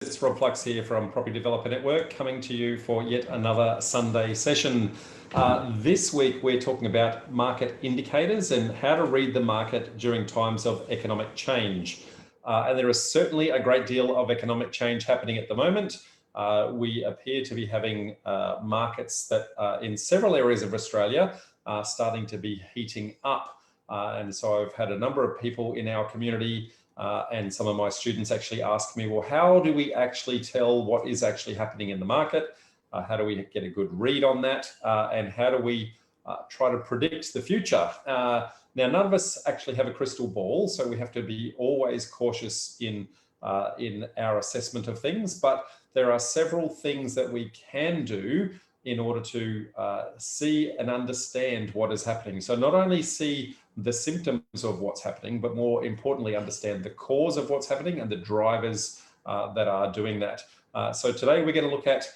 It's Rob Flux here from Property Developer Network, coming to you for yet another Sunday session. This week we're talking about market indicators and how to read the market during times of economic change. And there is certainly a great deal of economic change happening at the moment. We appear to be having markets that in several areas of Australia are starting to be heating up. And so I've had a number of people in our community and some of my students actually ask me, well, how do we actually tell what is actually happening in the market? How do we get a good read on that? And how do we try to predict the future? Now, none of us actually have a crystal ball, so we have to be always cautious in our assessment of things, but there are several things that we can do in order to see and understand what is happening. So not only see the symptoms of what's happening, but more importantly, understand the cause of what's happening and the drivers that are doing that. So today we're going to look at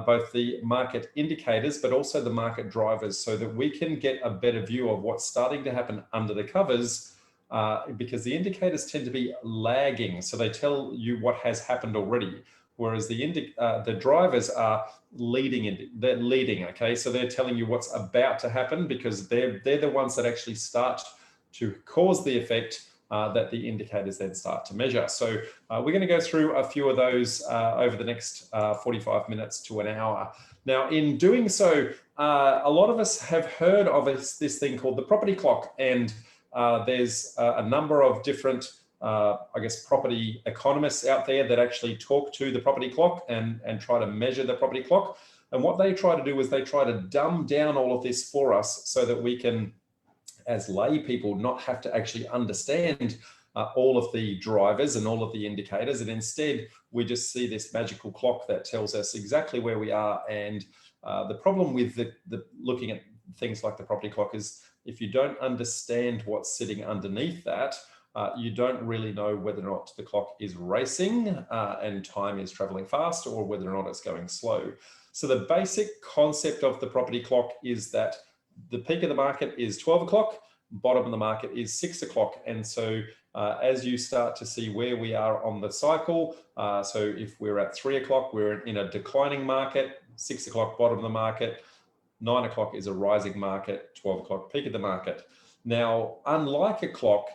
both the market indicators, but also the market drivers, so that we can get a better view of what's starting to happen under the covers, because the indicators tend to be lagging. So they tell you what has happened already, whereas the drivers are leading. They're leading, okay? So they're telling you what's about to happen, because they're the ones that actually start to cause the effect that the indicators then start to measure. So we're going to go through a few of those over the next 45 minutes to an hour. Now, in doing so, a lot of us have heard of this thing called the property clock, and there's a number of different I guess, property economists out there that actually talk to the property clock and try to measure the property clock. And what they try to do is they try to dumb down all of this for us so that we can, as lay people, not have to actually understand all of the drivers and all of the indicators. And instead, we just see this magical clock that tells us exactly where we are. And the problem with the looking at things like the property clock is if you don't understand what's sitting underneath that, you don't really know whether or not the clock is racing and time is traveling fast, or whether or not it's going slow. So the basic concept of the property clock is that the peak of the market is 12 o'clock, bottom of the market is 6 o'clock. And so as you start to see where we are on the cycle, so if we're at 3 o'clock, we're in a declining market, 6 o'clock, bottom of the market, 9 o'clock is a rising market, 12 o'clock, peak of the market. Now, unlike a clock,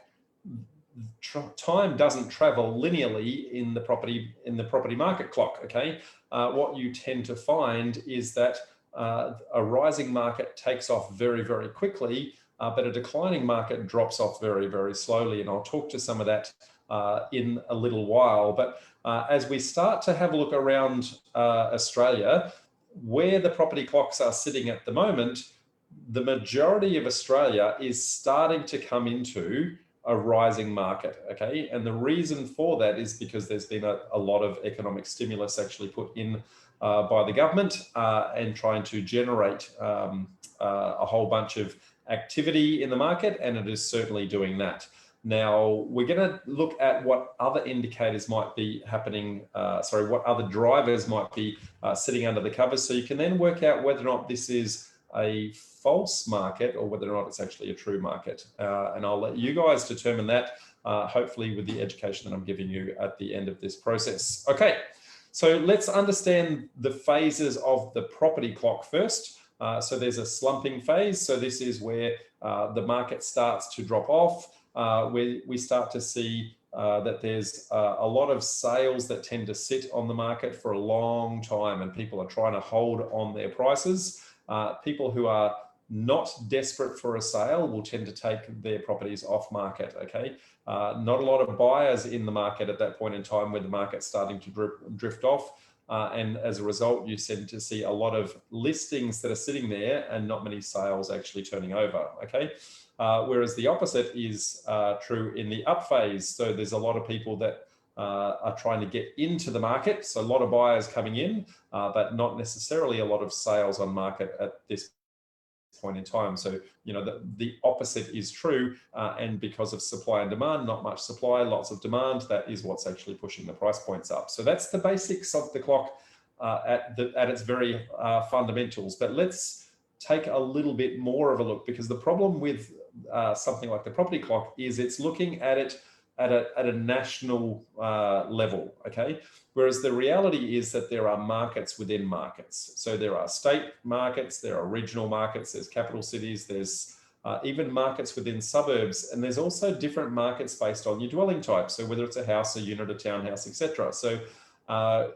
time doesn't travel linearly in the property market clock. Okay, what you tend to find is that a rising market takes off very, very quickly, but a declining market drops off very, very slowly. And I'll talk to some of that in a little while. But as we start to have a look around Australia, where the property clocks are sitting at the moment, the majority of Australia is starting to come into a rising market, okay? And the reason for that is because there's been a lot of economic stimulus actually put in by the government and trying to generate a whole bunch of activity in the market, and it is certainly doing that. Now, we're going to look at what other indicators might be happening, what other drivers might be sitting under the covers, so you can then work out whether or not this is a false market or whether or not it's actually a true market. And I'll let you guys determine that, hopefully with the education that I'm giving you at the end of this process. Okay, so let's understand the phases of the property clock first. So there's a slumping phase. So this is where the market starts to drop off. We start to see that there's a lot of sales that tend to sit on the market for a long time, and people are trying to hold on their prices. People who are not desperate for a sale will tend to take their properties off market, okay? Not a lot of buyers in the market at that point in time where the market's starting to drift off. And as a result, you tend to see a lot of listings that are sitting there and not many sales actually turning over, okay? Whereas the opposite is true in the up phase. So there's a lot of people that are trying to get into the market. So a lot of buyers coming in, but not necessarily a lot of sales on market at this point in time. So, you know, the opposite is true. And because of supply and demand, not much supply, lots of demand, that is what's actually pushing the price points up. So that's the basics of the clock at its very fundamentals. But let's take a little bit more of a look, because the problem with something like the property clock is it's looking at it at a national level, okay? Whereas the reality is that there are markets within markets. So there are state markets, there are regional markets, there's capital cities, there's even markets within suburbs, and there's also different markets based on your dwelling type. So whether it's a house, a unit, a townhouse, etc. So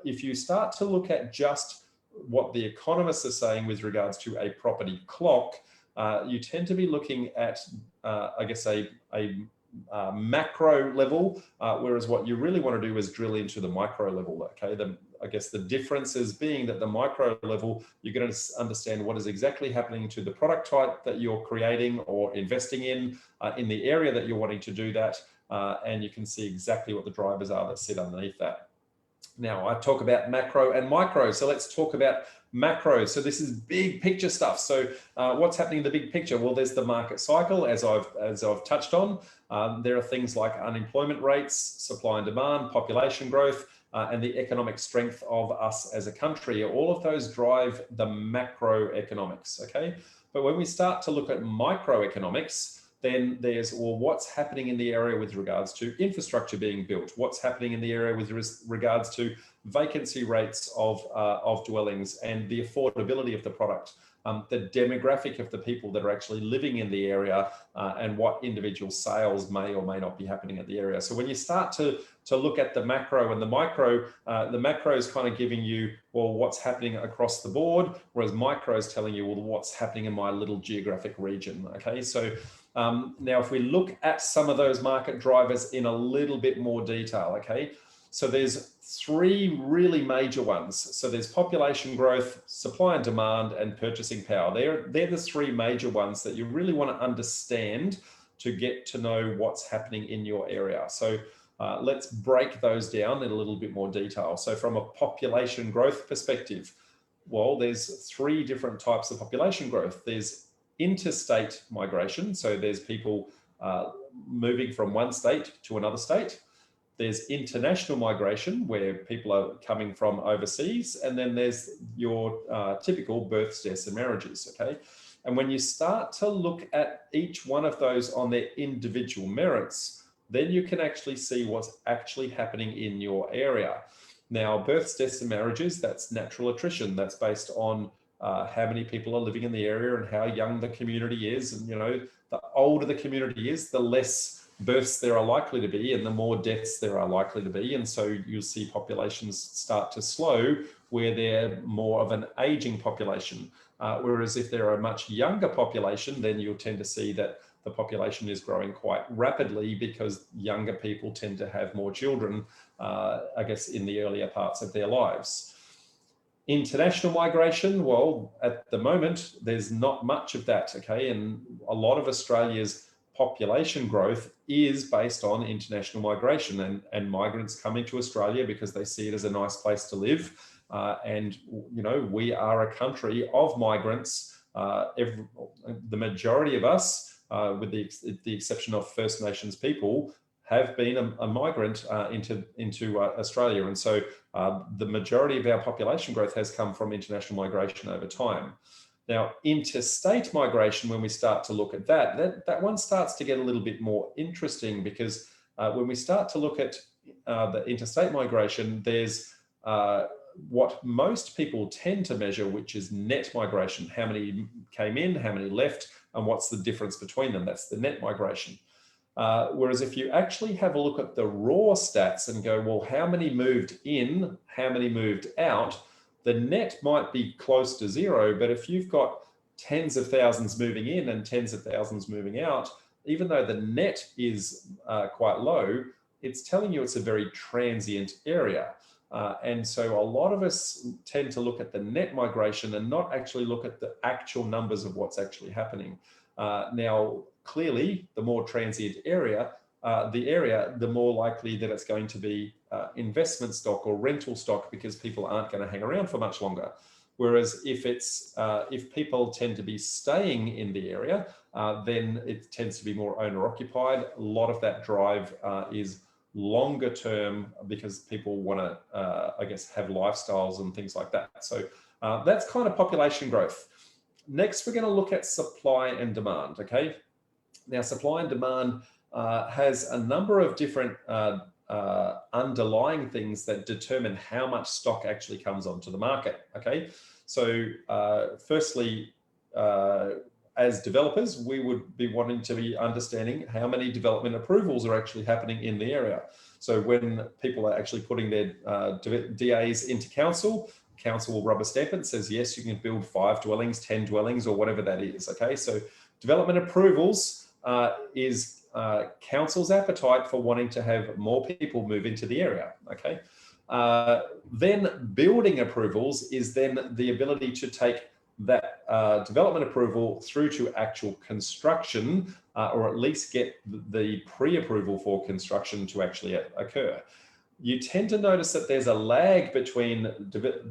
if you start to look at just what the economists are saying with regards to a property clock, you tend to be looking at, I guess, a macro level, whereas what you really want to do is drill into the micro level. Okay, I guess the difference is being that the micro level, you're going to understand what is exactly happening to the product type that you're creating or investing in the area that you're wanting to do that, and you can see exactly what the drivers are that sit underneath that. Now, I talk about macro and micro, so let's talk about macro. So this is big picture stuff. So what's happening in the big picture? Well, there's the market cycle, as I've touched on. There are things like unemployment rates, supply and demand, population growth, and the economic strength of us as a country. All of those drive the macroeconomics, okay? But when we start to look at microeconomics, then there's, well, what's happening in the area with regards to infrastructure being built? What's happening in the area with regards to vacancy rates of dwellings and the affordability of the product? The demographic of the people that are actually living in the area, and what individual sales may or may not be happening at the area. So when you start to look at the macro and the macro is kind of giving you, well, what's happening across the board, whereas micro is telling you, well, what's happening in my little geographic region. Okay, so now if we look at some of those market drivers in a little bit more detail, okay, so there's three really major ones. So there's population growth, supply and demand, and purchasing power. They're the three major ones that you really want to understand to get to know what's happening in your area. So let's break those down in a little bit more detail. So from a population growth perspective, well, there's three different types of population growth. There's interstate migration. So there's people moving from one state to another state. There's international migration, where people are coming from overseas. And then there's your typical births, deaths, and marriages, okay? And when you start to look at each one of those on their individual merits, then you can actually see what's actually happening in your area. Now, births, deaths, and marriages, that's natural attrition. That's based on how many people are living in the area and how young the community is. And, you know, the older the community is, the less births there are likely to be and the more deaths there are likely to be. And so you'll see populations start to slow where they're more of an aging population. Whereas if they're a much younger population, then you'll tend to see that the population is growing quite rapidly because younger people tend to have more children, I guess, in the earlier parts of their lives. International migration, well, at the moment, there's not much of that, okay? And a lot of Australia's population growth is based on international migration and migrants coming to Australia because they see it as a nice place to live. And, you know, we are a country of migrants. The majority of us, with the exception of First Nations people, have been a migrant into Australia. And so the majority of our population growth has come from international migration over time. Now, interstate migration, when we start to look at that one starts to get a little bit more interesting because when we start to look at the interstate migration, there's what most people tend to measure, which is net migration. How many came in, how many left, and what's the difference between them? That's the net migration. Whereas if you actually have a look at the raw stats and go, well, how many moved in, how many moved out, the net might be close to zero, but if you've got tens of thousands moving in and tens of thousands moving out, even though the net is quite low, it's telling you it's a very transient area. And so a lot of us tend to look at the net migration and not actually look at the actual numbers of what's actually happening. Now, clearly, the more transient area, the more likely that it's going to be investment stock or rental stock because people aren't going to hang around for much longer. Whereas if people tend to be staying in the area, then it tends to be more owner occupied. A lot of that drive is longer term because people want to, I guess, have lifestyles and things like that. So that's kind of population growth. Next, we're going to look at supply and demand, okay? Now, supply and demand, has a number of different underlying things that determine how much stock actually comes onto the market. Okay, so firstly, as developers, we would be wanting to be understanding how many development approvals are actually happening in the area. So when people are actually putting their DAs into council, council will rubber stamp it and says, yes, you can build 5 dwellings, 10 dwellings, or whatever that is. Okay, so development approvals is council's appetite for wanting to have more people move into the area. Okay, then building approvals is then the ability to take that development approval through to actual construction, or at least get the pre-approval for construction to actually occur. You tend to notice that there's a lag between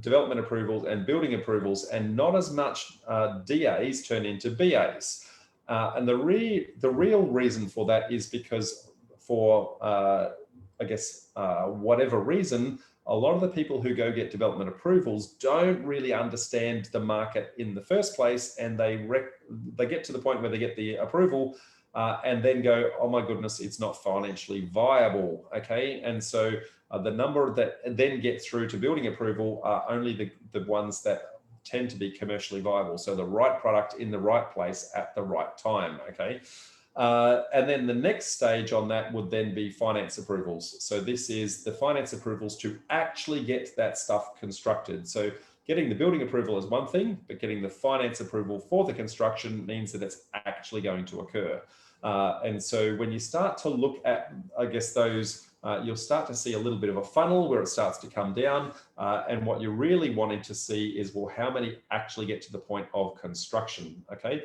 development approvals and building approvals, and not as much DAs turn into BAs. And the real reason for that is because for, I guess, whatever reason, a lot of the people who go get development approvals don't really understand the market in the first place, and they get to the point where they get the approval and then go, oh my goodness, it's not financially viable. Okay, and so the number that then get through to building approval are only the ones that tend to be commercially viable. So the right product in the right place at the right time. Okay. And then the next stage on that would then be finance approvals. So this is the finance approvals to actually get that stuff constructed. So getting the building approval is one thing, but getting the finance approval for the construction means that it's actually going to occur. And so when you start to look at, I guess, those, you'll start to see a little bit of a funnel where it starts to come down. And what you're really wanting to see is, well, how many actually get to the point of construction? Okay.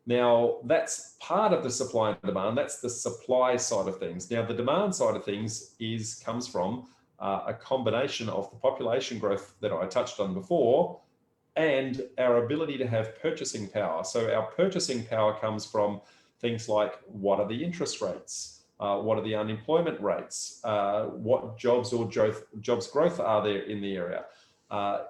Now, that's part of the supply and demand. That's the supply side of things. Now, the demand side of things comes from a combination of the population growth that I touched on before and our ability to have purchasing power. So our purchasing power comes from things like, what are the interest rates? What are the unemployment rates? What jobs or jobs growth are there in the area?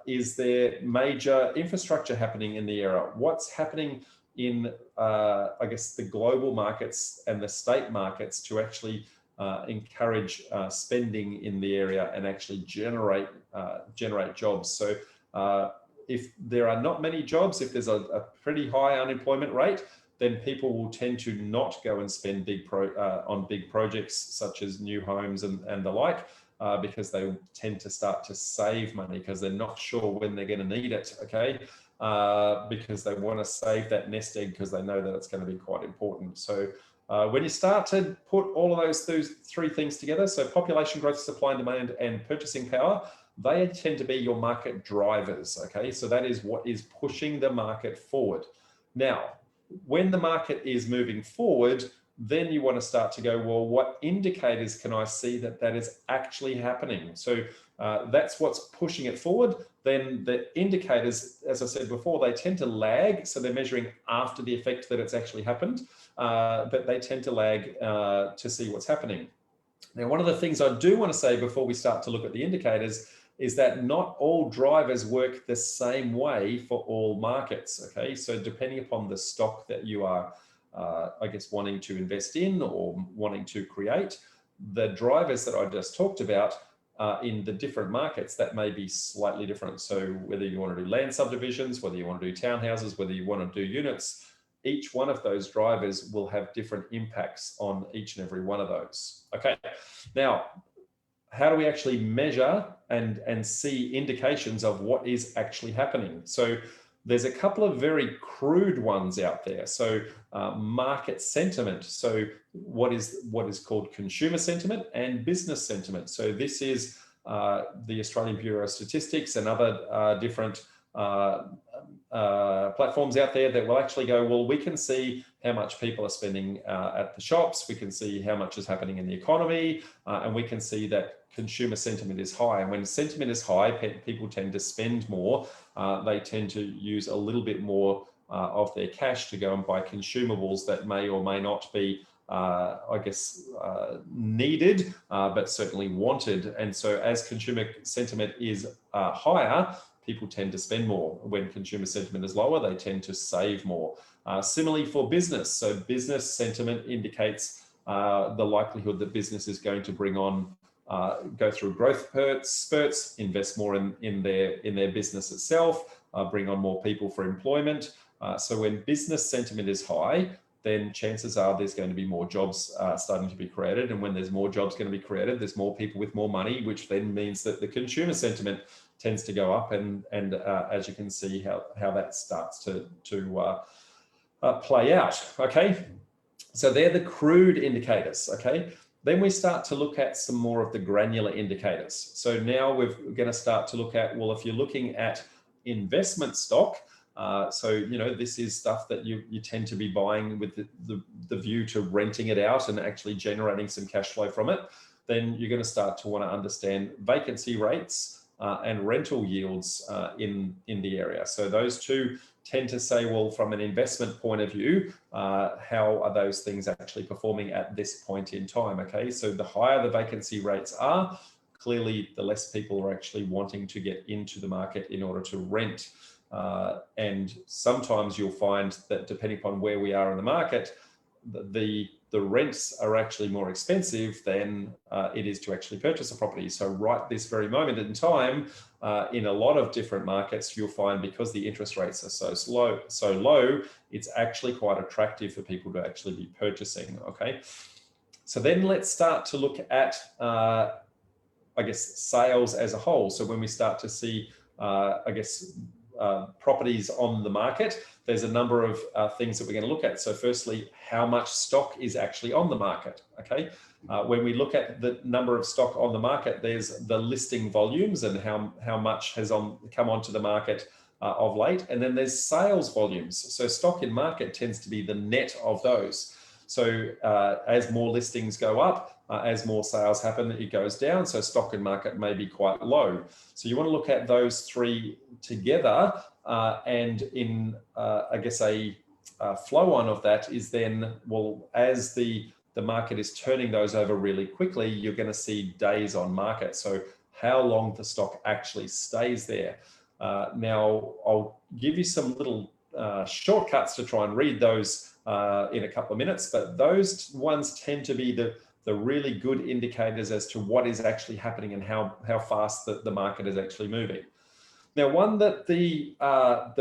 Is there major infrastructure happening in the area? What's happening in, I guess, the global markets and the state markets to actually encourage spending in the area and actually generate jobs? So if there are not many jobs, if there's a pretty high unemployment rate, then people will tend to not go and spend on big projects such as new homes and the like, because they tend to start to save money because they're not sure when they're going to need it. Okay. Because they want to save that nest egg because they know that it's going to be quite important. So when you start to put all of those three things together, so population growth, supply and demand, and purchasing power, they tend to be your market drivers. Okay, so that is what is pushing the market forward. Now, when the market is moving forward, then you want to start to go, well, what indicators can I see that is actually happening? So that's what's pushing it forward. Then the indicators, as I said before, they tend to lag. So they're measuring after the effect that it's actually happened, but they tend to lag to see what's happening. Now, one of the things I do want to say before we start to look at the indicators is that not all drivers work the same way for all markets. Okay, so depending upon the stock that you are, I guess, wanting to invest in or wanting to create, the drivers that I just talked about in the different markets, that may be slightly different. So whether you want to do land subdivisions, whether you want to do townhouses, whether you want to do units, each one of those drivers will have different impacts on each and every one of those. Okay, now, how do we actually measure and see indications of what is actually happening? So there's a couple of very crude ones out there. So market sentiment. So what is called consumer sentiment and business sentiment. So this is the Australian Bureau of Statistics and other different platforms out there that will actually go, well, we can see how much people are spending at the shops. We can see how much is happening in the economy, and we can see that consumer sentiment is high. And when sentiment is high, people tend to spend more. They tend to use a little bit more of their cash to go and buy consumables that may or may not be, I guess, needed, but certainly wanted. And so as consumer sentiment is higher, people tend to spend more. When consumer sentiment is lower, they tend to save more. Similarly for business. So business sentiment indicates the likelihood that business is going to bring on, go through growth spurts, invest more in their business itself, bring on more people for employment. So when business sentiment is high, then chances are there's going to be more jobs starting to be created. And when there's more jobs going to be created, there's more people with more money, which then means that the consumer sentiment tends to go up. And as you can see how that starts to play out, okay? So they're the crude indicators, okay? Then we start to look at some more of the granular indicators. So now we're going to start to look at, well, if you're looking at investment stock, so, you know, this is stuff that you tend to be buying with the view to renting it out and actually generating some cash flow from it, then you're going to start to want to understand vacancy rates and rental yields in the area. So those two tend to say, well, from an investment point of view, how are those things actually performing at this point in time? Okay, so the higher the vacancy rates are, clearly the less people are actually wanting to get into the market in order to rent. And sometimes you'll find that depending upon where we are in the market, the rents are actually more expensive than it is to actually purchase a property. So right this very moment in time, in a lot of different markets, you'll find because the interest rates are so low, it's actually quite attractive for people to actually be purchasing, okay? So then let's start to look at, I guess, sales as a whole. So when we start to see, I guess, properties on the market, there's a number of things that we're going to look at. So firstly, how much stock is actually on the market, okay? When we look at the number of stock on the market, there's the listing volumes and how much has come onto the market of late. And then there's sales volumes. So stock in market tends to be the net of those. So as more listings go up, as more sales happen, it goes down. So stock in market may be quite low. So you want to look at those three together, and in, I guess, a flow on of that is then, well, as the market is turning those over really quickly, you're going to see days on market. So how long the stock actually stays there. Now, I'll give you some little shortcuts to try and read those in a couple of minutes, but those ones tend to be the really good indicators as to what is actually happening and how fast the market is actually moving. Now, one that the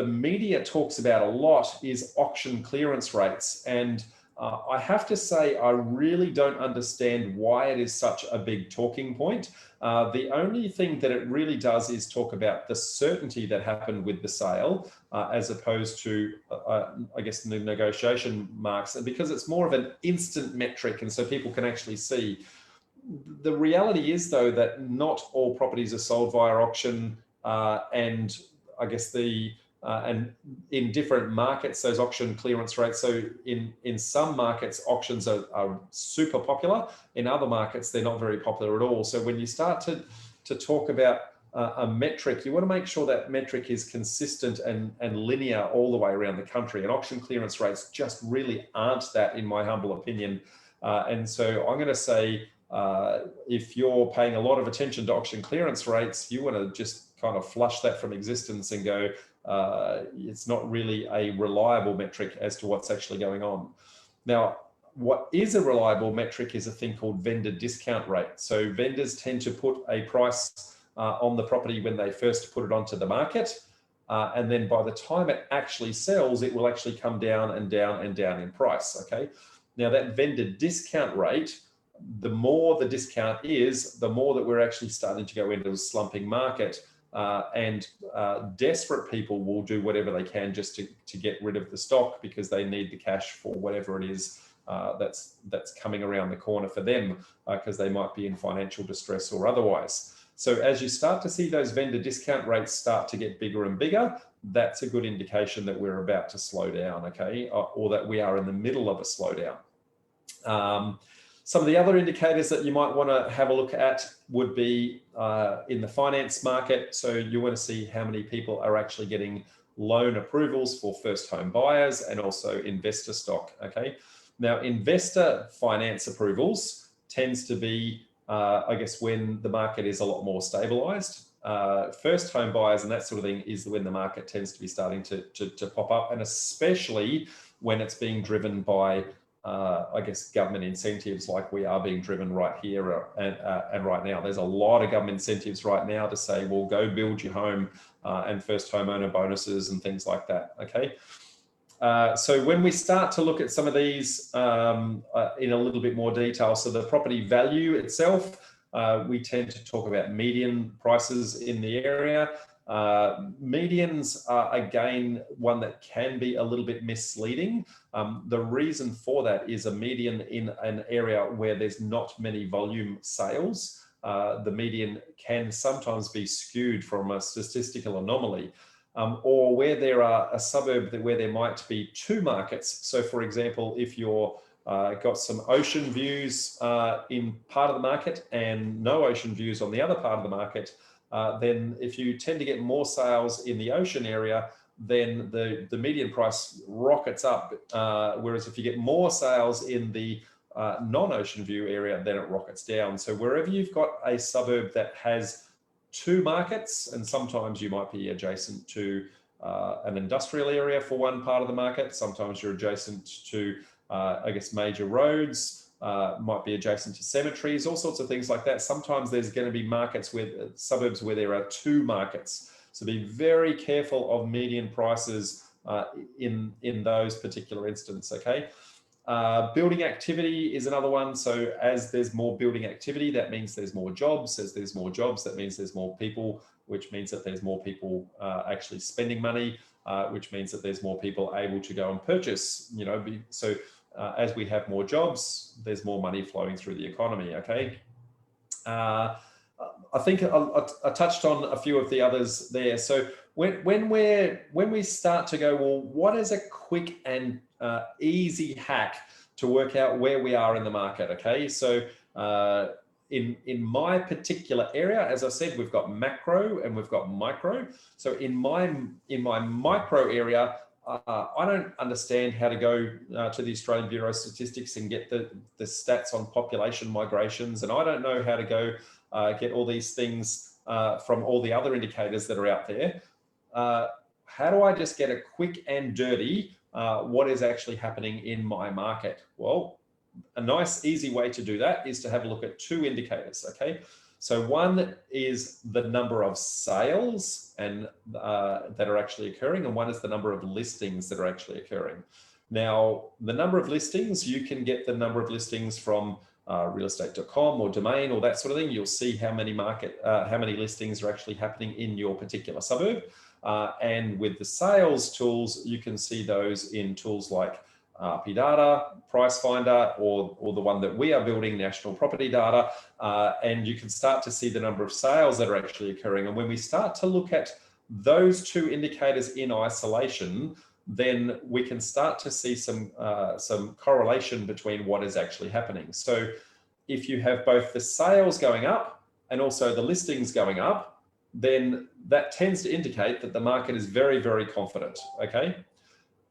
media talks about a lot is auction clearance rates. And I have to say, I really don't understand why it is such a big talking point. The only thing that it really does is talk about the certainty that happened with the sale, as opposed to, I guess, the negotiation marks, and because it's more of an instant metric, and so people can actually see. The reality is, though, that not all properties are sold via auction, and I guess and in different markets, those auction clearance rates. So in some markets, auctions are super popular. In other markets, they're not very popular at all. So when you start to talk about a metric, you want to make sure that metric is consistent and linear all the way around the country. And auction clearance rates just really aren't that, in my humble opinion. And so I'm going to say, if you're paying a lot of attention to auction clearance rates, you want to just kind of flush that from existence and go, it's not really a reliable metric as to what's actually going on. Now, what is a reliable metric is a thing called vendor discount rate. So vendors tend to put a price on the property when they first put it onto the market. And then by the time it actually sells, it will actually come down and down and down in price, okay? Now that vendor discount rate, the more the discount is, the more that we're actually starting to go into a slumping market. And desperate people will do whatever they can just to get rid of the stock because they need the cash for whatever it is that's coming around the corner for them, because they might be in financial distress or otherwise. So as you start to see those vendor discount rates start to get bigger and bigger, that's a good indication that we're about to slow down, okay, or that we are in the middle of a slowdown. Some of the other indicators that you might want to have a look at would be in the finance market. So you want to see how many people are actually getting loan approvals for first home buyers and also investor stock, okay? Now, investor finance approvals tends to be, I guess, when the market is a lot more stabilized. First home buyers and that sort of thing is when the market tends to be starting to pop up, and especially when it's being driven by I guess, government incentives like we are being driven right here and right now. There's a lot of government incentives right now to say, well, go build your home and first homeowner bonuses and things like that, okay? So when we start to look at some of these in a little bit more detail, so the property value itself, we tend to talk about median prices in the area. Medians are, again, one that can be a little bit misleading. The reason for that is a median in an area where there's not many volume sales. The median can sometimes be skewed from a statistical anomaly. Or where there are a suburb where there might be two markets. So for example, if you're got some ocean views in part of the market and no ocean views on the other part of the market, then if you tend to get more sales in the ocean area, then the median price rockets up. Whereas if you get more sales in the non-ocean view area, then it rockets down. So wherever you've got a suburb that has two markets, and sometimes you might be adjacent to an industrial area for one part of the market, sometimes you're adjacent to, I guess, major roads, might be adjacent to cemeteries, all sorts of things like that. Sometimes there's going to be markets with suburbs where there are two markets. So be very careful of median prices in those particular instances, okay? Building activity is another one. So as there's more building activity, that means there's more jobs. As there's more jobs, that means there's more people, which means that there's more people actually spending money, which means that there's more people able to go and purchase, you know. So as we have more jobs, there's more money flowing through the economy, okay? I think I touched on a few of the others there. So when we start to go, well, what is a quick and easy hack to work out where we are in the market? Okay, so in my particular area, as I said, we've got macro and we've got micro. So in my micro area, I don't understand how to go to the Australian Bureau of Statistics and get the stats on population migrations, and I don't know how to go get all these things from all the other indicators that are out there. How do I just get a quick and dirty what is actually happening in my market? Well, a nice, easy way to do that is to have a look at two indicators, okay? So one is the number of sales and that are actually occurring, and one is the number of listings that are actually occurring. Now, the number of listings, you can get the number of listings from realestate.com or Domain or that sort of thing. You'll see how many listings are actually happening in your particular suburb. And with the sales tools, you can see those in tools like RP Data, Price Finder, or the one that we are building, National Property Data, and you can start to see the number of sales that are actually occurring. And when we start to look at those two indicators in isolation, then we can start to see some correlation between what is actually happening. So if you have both the sales going up and also the listings going up, then that tends to indicate that the market is very, very confident, okay?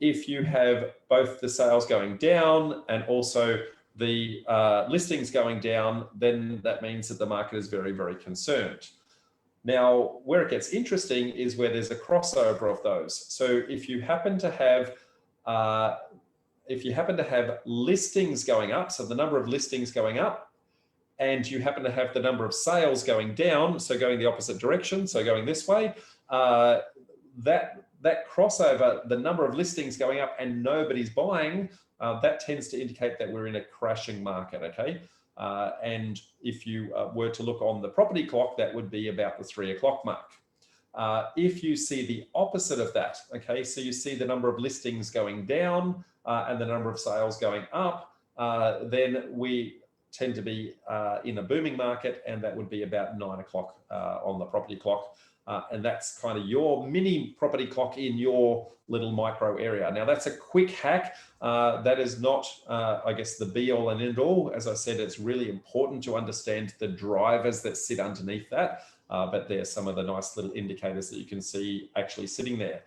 If you have both the sales going down and also the listings going down, then that means that the market is very, very concerned. Now, where it gets interesting is where there's a crossover of those. So if you happen to have listings going up, so the number of listings going up, and you happen to have the number of sales going down, so going the opposite direction, so going this way, that crossover, the number of listings going up and nobody's buying, that tends to indicate that we're in a crashing market, okay? And if you were to look on the property clock, that would be about the 3 o'clock mark. If you see the opposite of that, okay, so you see the number of listings going down and the number of sales going up, then we tend to be in a booming market, and that would be about 9 o'clock on the property clock. And that's kind of your mini property clock in your little micro area. Now, that's a quick hack. That is not, I guess, the be all and end all. As I said, it's really important to understand the drivers that sit underneath that. But there's some of the nice little indicators that you can see actually sitting there.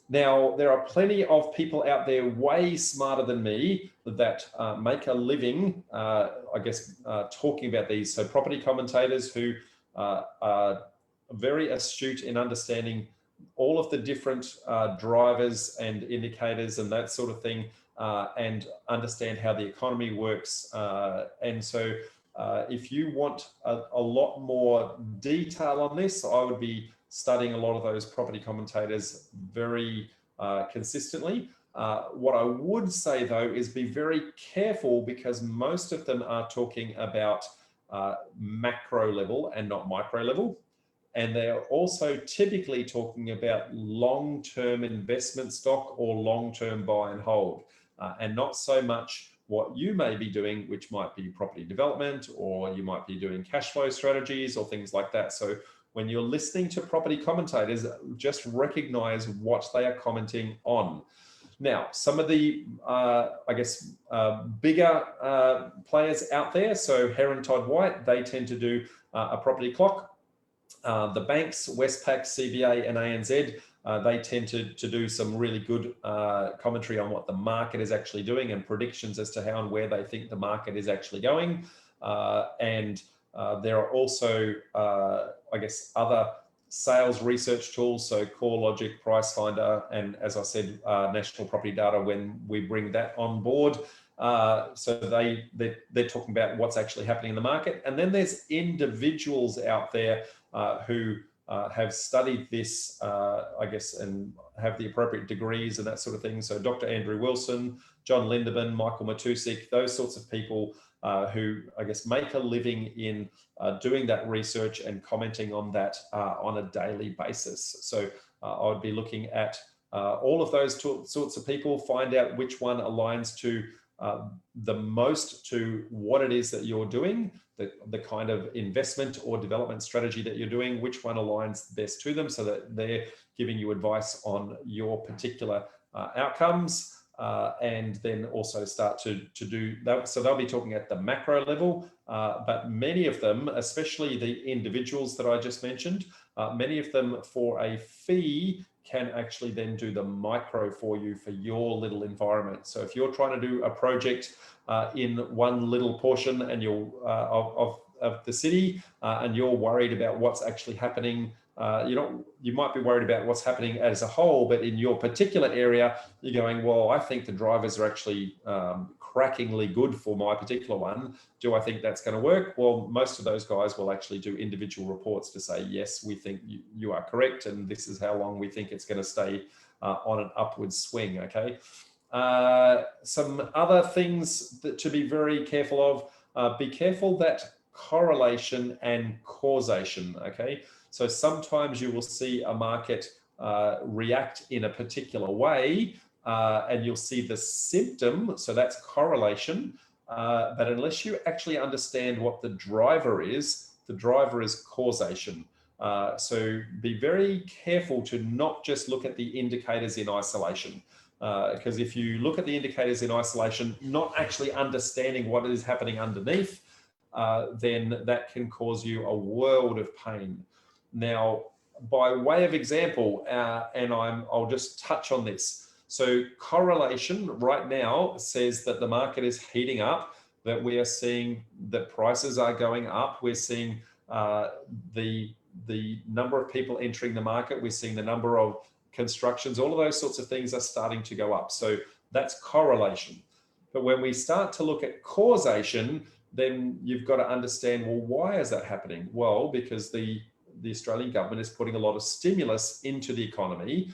Now, there are plenty of people out there way smarter than me that make a living, I guess, talking about these. So property commentators who are very astute in understanding all of the different drivers and indicators and that sort of thing and understand how the economy works. And so if you want a lot more detail on this, I would be studying a lot of those property commentators very consistently. What I would say though is be very careful, because most of them are talking about macro level and not micro level. And they're also typically talking about long-term investment stock or long-term buy and hold, and not so much what you may be doing, which might be property development, or you might be doing cash flow strategies or things like that. So when you're listening to property commentators, just recognize what they are commenting on. Now, some of the, bigger players out there, so Heron Todd White, they tend to do a property clock. The banks, Westpac, CBA, and ANZ, they tend to do some really good commentary on what the market is actually doing and predictions as to how and where they think the market is actually going. There are also, other sales research tools, so CoreLogic, Pricefinder, and as I said, National Property Data when we bring that on board. So they're talking about what's actually happening in the market. And then there's individuals out there who have studied this, and have the appropriate degrees and that sort of thing. So Dr. Andrew Wilson, John Lindemann, Michael Matusik, those sorts of people who, make a living in doing that research and commenting on that on a daily basis. So I would be looking at all of those sorts of people, find out which one aligns to the most to what it is that you're doing, the kind of investment or development strategy that you're doing, which one aligns best to them, so that they're giving you advice on your particular outcomes, and then also start to do that. So they'll be talking at the macro level, but many of them, especially the individuals that I just mentioned, many of them for a fee can actually then do the micro for you for your little environment. So if you're trying to do a project in one little portion and you're of the city, and you're worried about what's actually happening, you might be worried about what's happening as a whole, but in your particular area, you're going, well, I think the drivers are actually crackingly good for my particular one. Do I think that's going to work? Well, most of those guys will actually do individual reports to say, yes, we think you are correct, and this is how long we think it's going to stay on an upward swing, okay? Some other things to be very careful of, be careful that correlation and causation, okay? So sometimes you will see a market react in a particular way, and you'll see the symptom, so that's correlation, but unless you actually understand what the driver is causation. So be very careful to not just look at the indicators in isolation, because if you look at the indicators in isolation, not actually understanding what is happening underneath, then that can cause you a world of pain. Now, by way of example, and I'll just touch on this. So correlation right now says that the market is heating up, that we are seeing that prices are going up. We're seeing the number of people entering the market. We're seeing the number of constructions. All of those sorts of things are starting to go up. So that's correlation. But when we start to look at causation, then you've got to understand, well, why is that happening? Well, because the Australian government is putting a lot of stimulus into the economy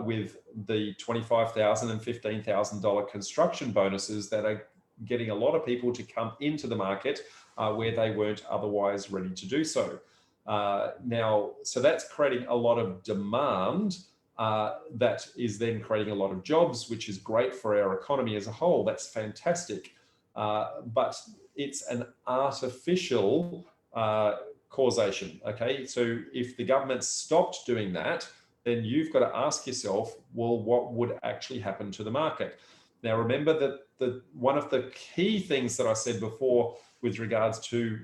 with the $25,000 and $15,000 construction bonuses that are getting a lot of people to come into the market where they weren't otherwise ready to do so. Now, so that's creating a lot of demand that is then creating a lot of jobs, which is great for our economy as a whole. That's fantastic. But it's an artificial causation, okay? So if the government stopped doing that, then you've got to ask yourself, well, what would actually happen to the market? Now, remember that one of the key things that I said before with regards to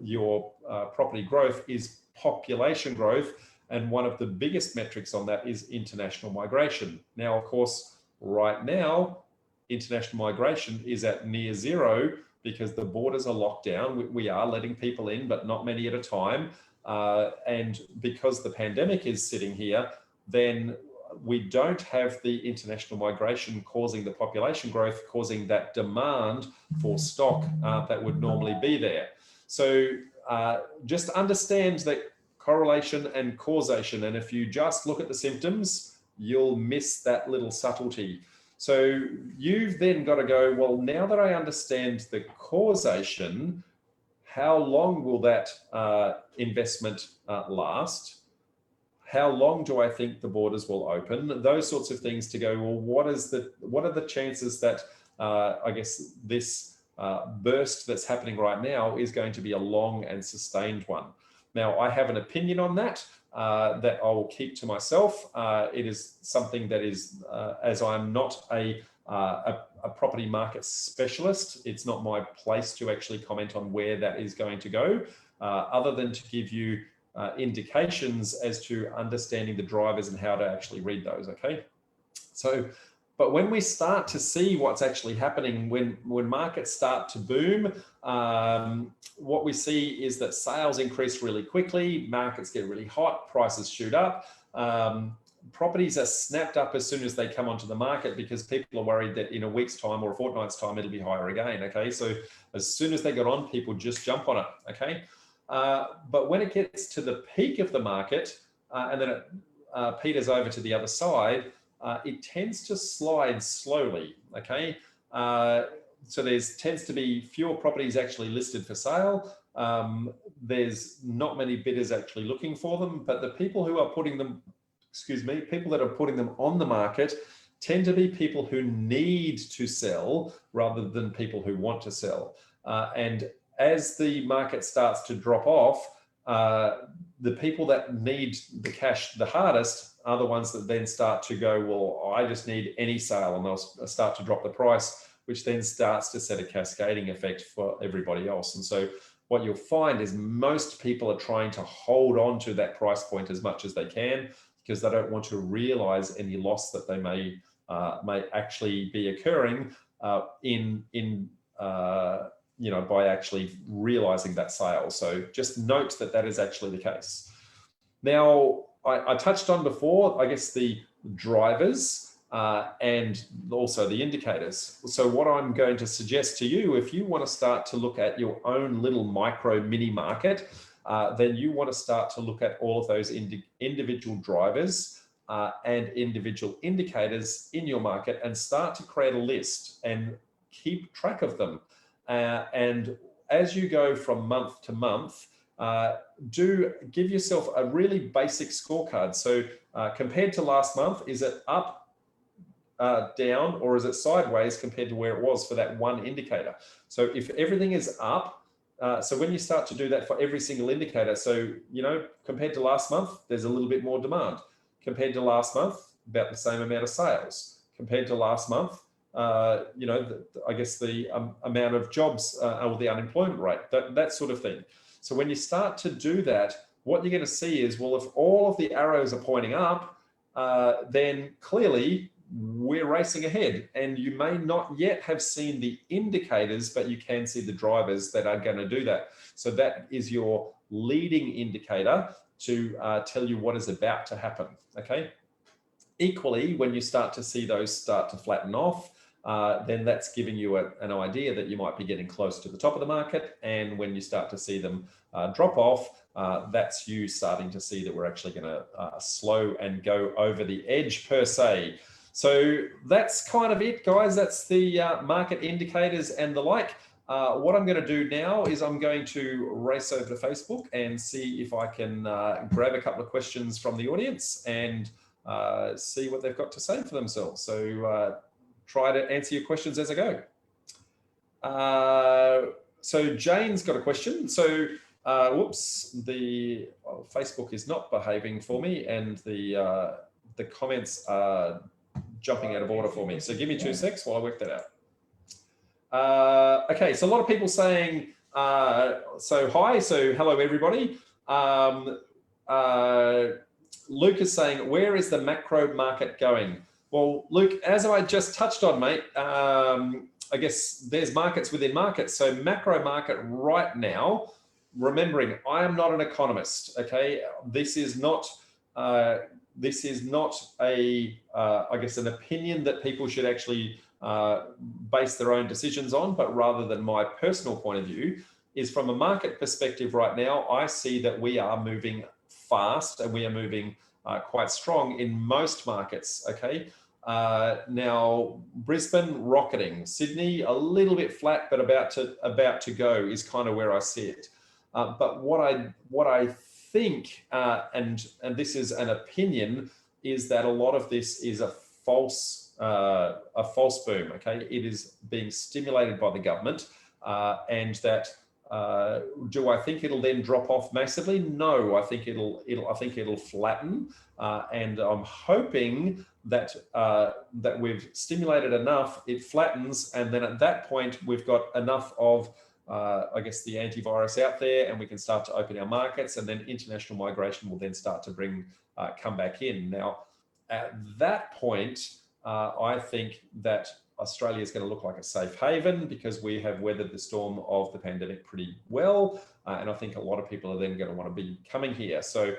your property growth is population growth, and one of the biggest metrics on that is international migration. Now, of course, right now, international migration is at near zero because the borders are locked down. We are letting people in, but not many at a time. And because the pandemic is sitting here, then we don't have the international migration causing the population growth, causing that demand for stock that would normally be there. So just understand that correlation and causation, and if you just look at the symptoms, you'll miss that little subtlety. So you've then got to go, well, now that I understand the causation, how long will that investment last? How long do I think the borders will open? Those sorts of things to go, well, what are the chances that I guess this burst that's happening right now is going to be a long and sustained one? Now, I have an opinion on that that I will keep to myself. It is something that is, as I'm not a property market specialist, it's not my place to actually comment on where that is going to go, other than to give you indications as to understanding the drivers and how to actually read those, okay? So, but when we start to see what's actually happening, when markets start to boom, what we see is that sales increase really quickly, markets get really hot, prices shoot up. Properties are snapped up as soon as they come onto the market because people are worried that in a week's time or a fortnight's time, it'll be higher again, okay? So as soon as they get on, people just jump on it, okay? But when it gets to the peak of the market and then it peters over to the other side, it tends to slide slowly, okay? So tends to be fewer properties actually listed for sale. There's not many bidders actually looking for them, but the people who are putting them, people that are putting them on the market tend to be people who need to sell rather than people who want to sell. And as the market starts to drop off, the people that need the cash the hardest are the ones that then start to go, well, I just need any sale, and they'll start to drop the price, which then starts to set a cascading effect for everybody else. And so what you'll find is most people are trying to hold on to that price point as much as they can because they don't want to realize any loss that they may actually be occurring by actually realizing that sale. So just note that that is actually the case. Now, I touched on before, I guess, the drivers and also the indicators. So what I'm going to suggest to you, if you want to start to look at your own little micro mini market, then you want to start to look at all of those individual drivers and individual indicators in your market and start to create a list and keep track of them. And as you go from month to month, do give yourself a really basic scorecard. So compared to last month, is it up, down, or is it sideways compared to where it was for that one indicator? So if everything is up, so when you start to do that for every single indicator, so, compared to last month, there's a little bit more demand. Compared to last month, about the same amount of sales. Compared to last month, I guess the amount of jobs or the unemployment rate, that sort of thing. So when you start to do that, what you're going to see is, well, if all of the arrows are pointing up, then clearly we're racing ahead. And you may not yet have seen the indicators, but you can see the drivers that are going to do that. So that is your leading indicator to tell you what is about to happen, okay? Equally, when you start to see those start to flatten off, then that's giving you an idea that you might be getting close to the top of the market. And when you start to see them drop off, that's you starting to see that we're actually going to slow and go over the edge per se. So that's kind of it, guys. That's the market indicators and the like. What I'm going to do now is I'm going to race over to Facebook and see if I can grab a couple of questions from the audience and see what they've got to say for themselves. So try to answer your questions as I go. So Jane's got a question. So, whoops, Facebook is not behaving for me, and the comments are jumping out of order for me. So give me 2 secs while I work that out. Okay, so a lot of people saying, so hi, so hello everybody. Luke is saying, where is the macro market going? Well, Luke, as I just touched on, mate, I guess there's markets within markets. So macro market right now, remembering I am not an economist, okay? This is not this is not I guess, an opinion that people should actually base their own decisions on, but rather than my personal point of view, is from a market perspective right now, I see that we are moving fast and we are moving quite strong in most markets, okay? Now, Brisbane rocketing, Sydney a little bit flat, but about to go is kind of where I see it. But what I think, and this is an opinion, is that a lot of this is a false boom. Okay, it is being stimulated by the government, and that. Do I think it'll then drop off massively? No, I think it'll flatten, and I'm hoping that that we've stimulated enough, it flattens, and then at that point we've got enough of I guess the antivirus out there, and we can start to open our markets, and then international migration will then start to come back in. Now, at that point, I think that Australia is going to look like a safe haven because we have weathered the storm of the pandemic pretty well. And I think a lot of people are then going to want to be coming here. So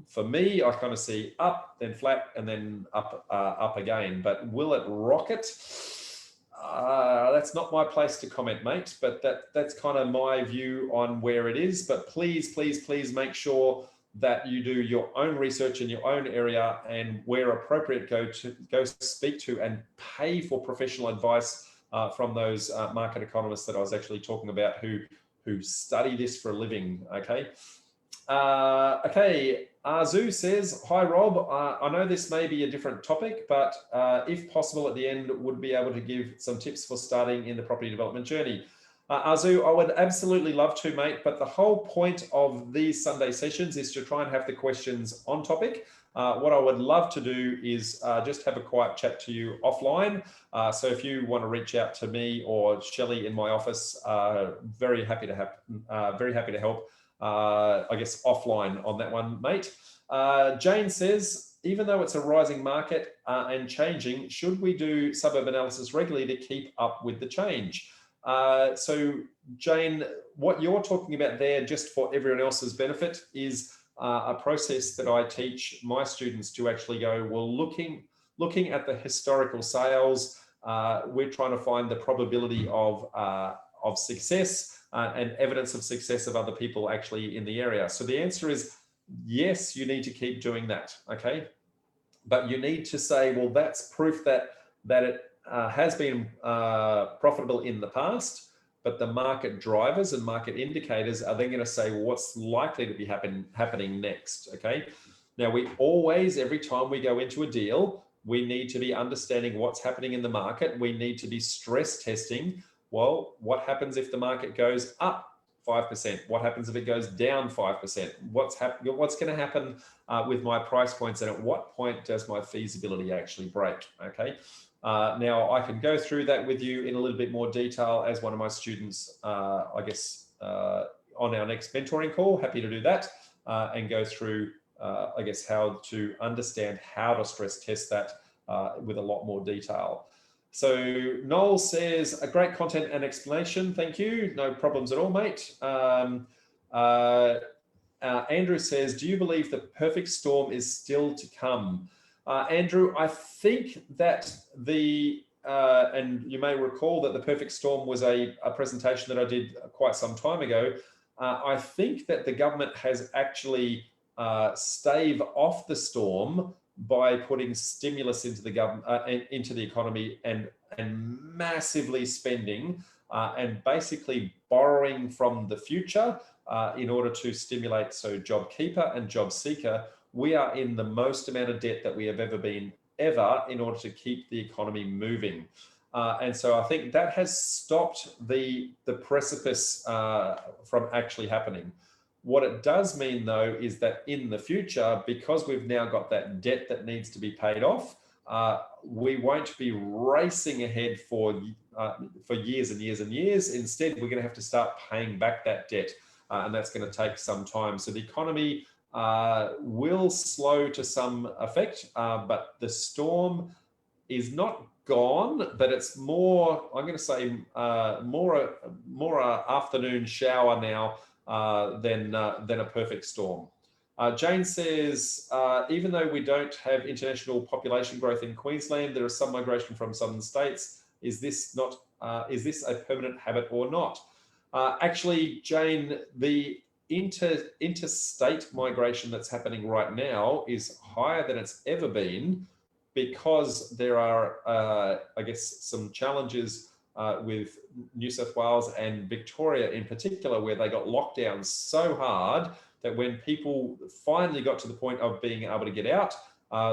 for me, I kind of see up, then flat, and then up again. But will it rocket? That's not my place to comment, mate. But that's kind of my view on where it is. But please, please, please make sure that you do your own research in your own area, and where appropriate, go speak to and pay for professional advice from those market economists that I was actually talking about who study this for a living. Okay. Okay. Arzu says, hi Rob, I know this may be a different topic, but if possible at the end, would be able to give some tips for starting in the property development journey. Arzu, I would absolutely love to, mate, but the whole point of these Sunday sessions is to try and have the questions on topic. What I would love to do is just have a quiet chat to you offline. So if you want to reach out to me or Shelley in my office, very happy to help. I guess offline on that one, mate. Jane says, even though it's a rising market and changing, should we do suburb analysis regularly to keep up with the change? So Jane, what you're talking about there, just for everyone else's benefit, is a process that I teach my students to actually go, well, looking at the historical sales, we're trying to find the probability of success and evidence of success of other people actually in the area. So the answer is yes, you need to keep doing that, okay? But you need to say, well, that's proof that it has been profitable in the past, but the market drivers and market indicators are then going to say, well, what's likely to be happening next, okay? Now, we always, every time we go into a deal, we need to be understanding what's happening in the market. We need to be stress testing. Well, what happens if the market goes up 5%? What happens if it goes down 5%? What's going to happen with my price points, and at what point does my feasibility actually break, okay? Now, I can go through that with you in a little bit more detail as one of my students, I guess, on our next mentoring call. Happy to do that and go through, I guess, how to understand how to stress test that with a lot more detail. So Noel says, a great content and explanation. Thank you. No problems at all, mate. Andrew says, do you believe the perfect storm is still to come? Andrew, I think that and you may recall that the perfect storm was a presentation that I did quite some time ago. I think that the government has actually stave off the storm by putting stimulus into the government, into the economy, and massively spending and basically borrowing from the future in order to stimulate. So JobKeeper and JobSeeker, we are in the most amount of debt that we have ever been in order to keep the economy moving. And so I think that has stopped the precipice from actually happening. What it does mean, though, is that in the future, because we've now got that debt that needs to be paid off, we won't be racing ahead for years and years and years. Instead, we're going to have to start paying back that debt, and that's going to take some time. So the economy will slow to some effect, but the storm is not gone, but it's more, I'm going to say, more afternoon shower now than a perfect storm. Jane says, even though we don't have international population growth in Queensland, there is some migration from southern states. Is this a permanent habit or not? Actually, Jane, the interstate migration that's happening right now is higher than it's ever been, because there are, I guess, some challenges with New South Wales and Victoria in particular, where they got locked down so hard that when people finally got to the point of being able to get out,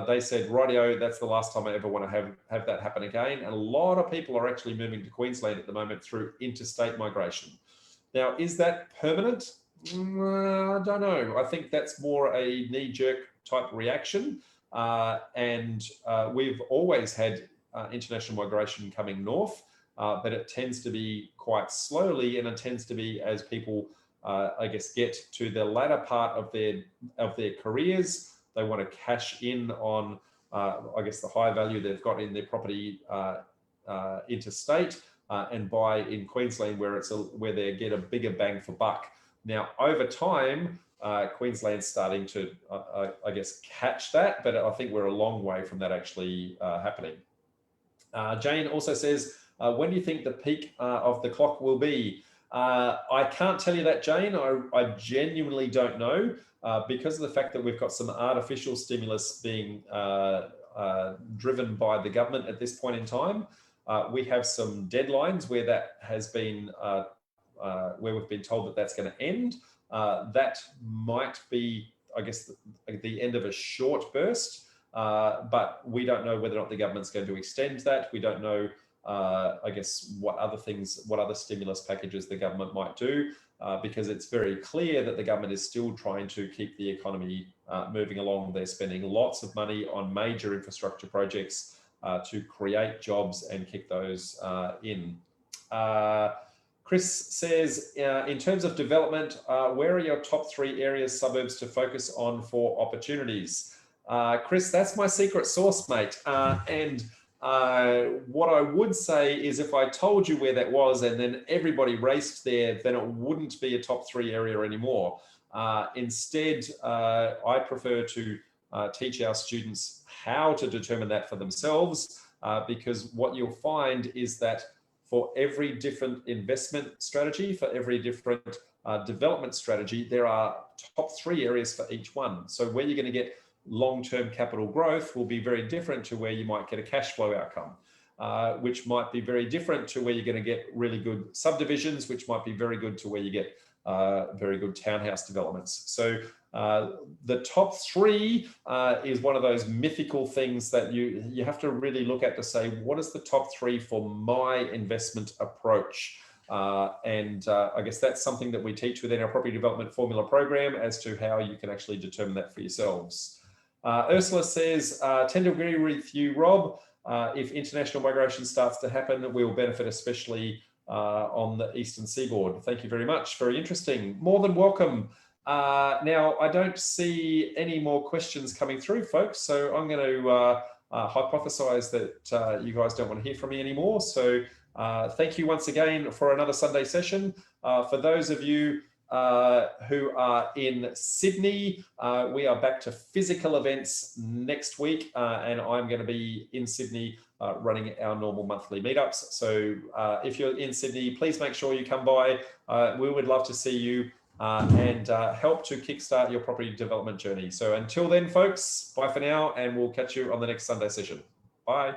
they said, rightio, that's the last time I ever want to have that happen again. And a lot of people are actually moving to Queensland at the moment through interstate migration. Now, is that permanent? I don't know. I think that's more a knee-jerk type reaction. And we've always had international migration coming north, but it tends to be quite slowly, and it tends to be as people, I guess, get to the latter part of their careers. They want to cash in on, I guess, the high value they've got in their property interstate, and buy in Queensland, where they get a bigger bang for buck. Now, over time, Queensland's starting to, I guess, catch that, but I think we're a long way from that actually happening. Jane also says, when do you think the peak of the clock will be? I can't tell you that, Jane. I genuinely don't know, because of the fact that we've got some artificial stimulus being driven by the government at this point in time. We have some deadlines where that has been, where we've been told that that's going to end. That might be, I guess, the end of a short burst, but we don't know whether or not the government's going to extend that. We don't know, I guess, what other stimulus packages the government might do, because it's very clear that the government is still trying to keep the economy moving along. They're spending lots of money on major infrastructure projects to create jobs and kick those in. Chris says, in terms of development, where are your top 3 areas, suburbs to focus on for opportunities? Chris, that's my secret sauce, mate. And what I would say is, if I told you where that was and then everybody raced there, then it wouldn't be a top 3 area anymore. Instead, I prefer to teach our students how to determine that for themselves, because what you'll find is that for every different investment strategy, for every different development strategy, there are top 3 areas for each one. So where you're going to get long-term capital growth will be very different to where you might get a cash flow outcome, which might be very different to where you're going to get really good subdivisions, which might be very good to where you get very good townhouse developments. So the top 3 is one of those mythical things that you have to really look at to say, what is the top 3 for my investment approach? I guess that's something that we teach within our property development formula program as to how you can actually determine that for yourselves. Ursula says, tend to agree with you, Rob. If international migration starts to happen, we will benefit, especially on the eastern seaboard. Thank you very much. Very interesting. More than welcome. Now, I don't see any more questions coming through, folks, so I'm going to hypothesize that you guys don't want to hear from me anymore. So thank you once again for another Sunday session. For those of you who are in Sydney, we are back to physical events next week, and I'm going to be in Sydney running our normal monthly meetups. So if you're in Sydney, please make sure you come by. We would love to see you and help to kickstart your property development journey. So until then, folks, bye for now, and we'll catch you on the next Sunday session. Bye.